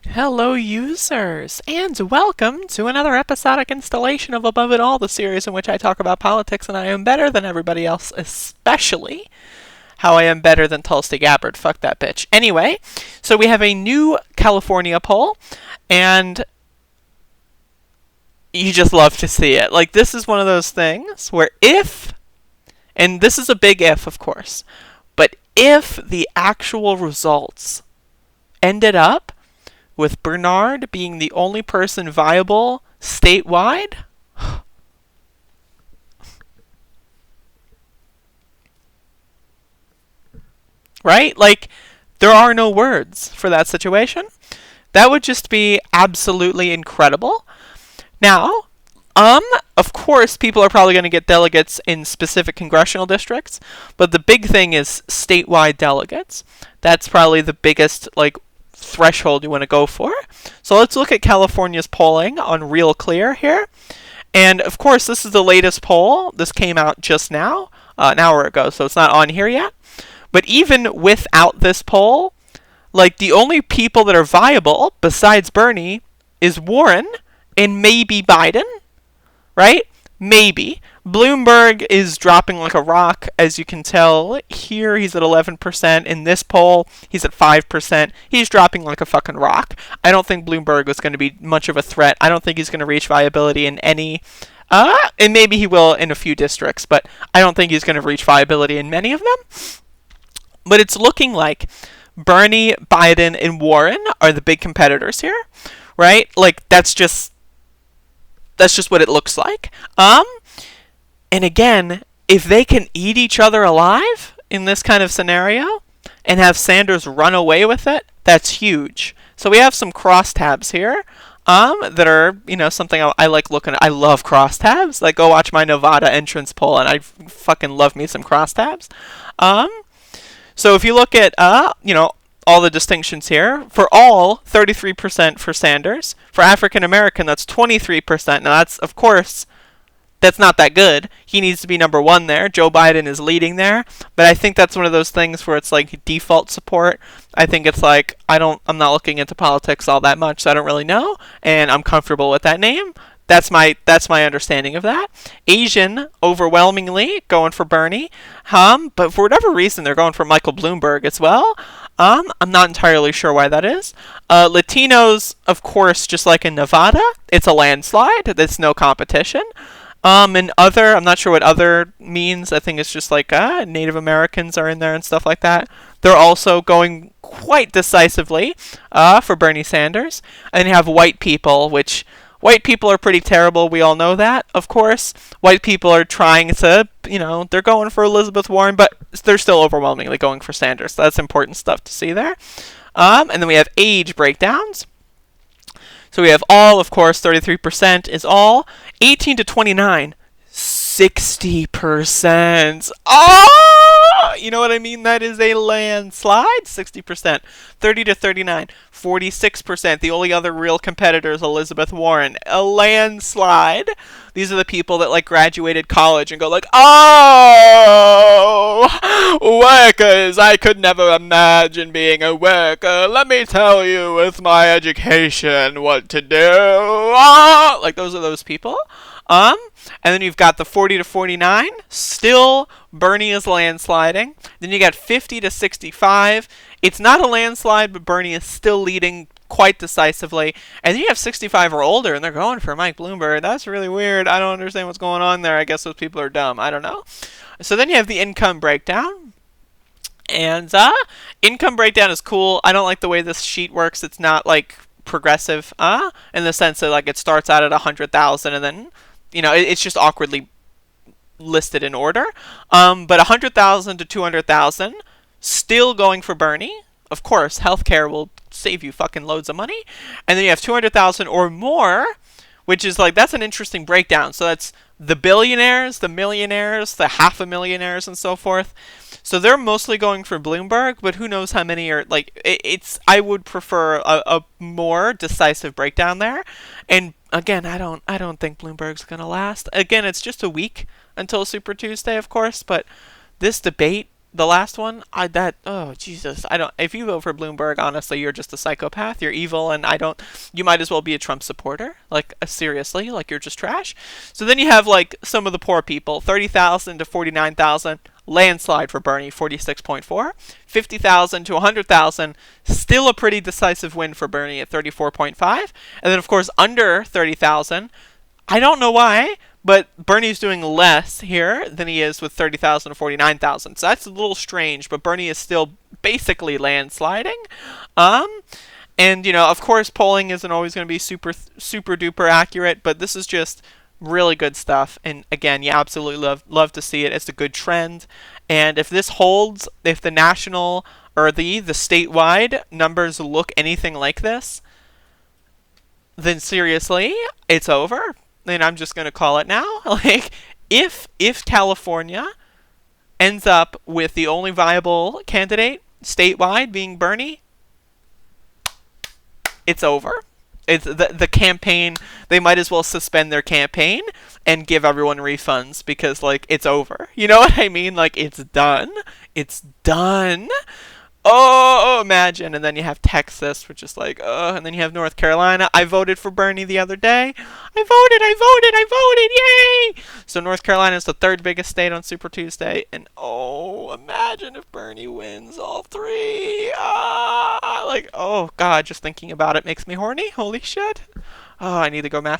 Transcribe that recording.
Hello users, and welcome to another episodic installation of Above It All, the series in which I talk about politics and I am better than everybody else, especially how I am better than Tulsi Gabbard. Fuck that bitch. Anyway, so we have a new California poll, and you just love to see it. Like, this is one of those things where if, and this is a big if, of course, but if the actual results ended up with Bernard being the only person viable statewide, right? Like, there are no words for that situation. That would just be absolutely incredible. Now, of course, people are probably going to get delegates in specific congressional districts, but the big thing is statewide delegates. That's probably the biggest, like, threshold you want to go for. So let's look at California's polling on Real Clear here. And of course, this is the latest poll. This came out just now, an hour ago, so it's not on here yet. But even without this poll, like, the only people that are viable besides Bernie is Warren and maybe Biden, right? Maybe. Bloomberg is dropping like a rock, as you can tell. Here he's at 11%. In this poll, he's at 5%. He's dropping like a fucking rock. I don't think Bloomberg is going to be much of a threat. I don't think he's going to reach viability in any... and maybe he will in a few districts, but I don't think he's going to reach viability in many of them. But it's looking like Bernie, Biden, and Warren are the big competitors here, right? Like, that's just what it looks like. And again, if they can eat each other alive in this kind of scenario and have Sanders run away with it, that's huge. So we have some crosstabs here that are, something I like looking at. I love crosstabs. Like, go watch my Nevada entrance poll, and I fucking love me some crosstabs. So if you look at, all the distinctions here, for all, 33% for Sanders. For African American, that's 23%. Now, that's, of course, that's not that good. He needs to be number one there. Joe Biden is leading there. But I think that's one of those things where it's like default support. I think it's like, I'm not looking into politics all that much, so I don't really know. And I'm comfortable with that name. That's my understanding of that. Asian, overwhelmingly, going for Bernie. But for whatever reason, they're going for Michael Bloomberg as well. I'm not entirely sure why that is. Latinos, of course, just like in Nevada, it's a landslide. There's no competition. And other, I'm not sure what other means. I think it's just like Native Americans are in there and stuff like that. They're also going quite decisively for Bernie Sanders. And you have white people, which... White people are pretty terrible, we all know that, of course. White people are trying to, they're going for Elizabeth Warren, but they're still overwhelmingly going for Sanders. So that's important stuff to see there. And then we have age breakdowns. So we have all, of course, 33% is all. 18 to 29, 60%. Oh! You know what I mean? That is a landslide. 60%. 30 to 39, 46%. The only other real competitor is Elizabeth Warren. A landslide. These are the people that, like, graduated college and go like, oh, workers, I could never imagine being a worker. Let me tell you with my education what to do. Oh! Like, those are those people. And then you've got the 40 to 49. Still, Bernie is landsliding. Then you got 50 to 65. It's not a landslide, but Bernie is still leading quite decisively. And then you have 65 or older, and they're going for Mike Bloomberg. That's really weird. I don't understand what's going on there. I guess those people are dumb. I don't know. So then you have the income breakdown. And income breakdown is cool. I don't like the way this sheet works. It's not, like, progressive, in the sense that, like, it starts out at 100,000 and then... it's just awkwardly listed in order. But 100,000 to 200,000, still going for Bernie. Of course, healthcare will save you fucking loads of money. And then you have 200,000 or more, which is like, that's an interesting breakdown. So that's the billionaires, the millionaires, the half a millionaires, and so forth. So they're mostly going for Bloomberg, but who knows how many are, like, I would prefer a more decisive breakdown there. And again, I don't think Bloomberg's going to last. Again, it's just a week until Super Tuesday, of course, but this debate the last one, oh Jesus, I don't. If you vote for Bloomberg, honestly, you're just a psychopath. You're evil, and I don't. You might as well be a Trump supporter. Like seriously, like you're just trash. So then you have like some of the poor people, 30,000 to 49,000. Landslide for Bernie, 46.4. 50,000 to 100,000, still a pretty decisive win for Bernie at 34.5. And then of course under 30,000. I don't know why, but Bernie's doing less here than he is with 30,000 to 49,000. So that's a little strange, but Bernie is still basically landsliding. And of course, polling isn't always going to be super duper accurate, but this is just really good stuff. And again, you absolutely love to see it. It's a good trend. And if this holds, if the national or the statewide numbers look anything like this, then seriously, it's over. And I'm just going to call it now. Like, if California ends up with the only viable candidate statewide being Bernie, it's over. It's the campaign. They might as well suspend their campaign and give everyone refunds because, like, it's over. You know what I mean? Like, it's done. It's done. Oh, imagine. And then you have Texas, which is like, and then you have North Carolina. I voted for Bernie the other day. I voted, yay! So North Carolina is the third biggest state on Super Tuesday. And imagine if Bernie wins all three. Like, oh God, just thinking about it makes me horny. Holy shit. Oh, I need to go masturbate.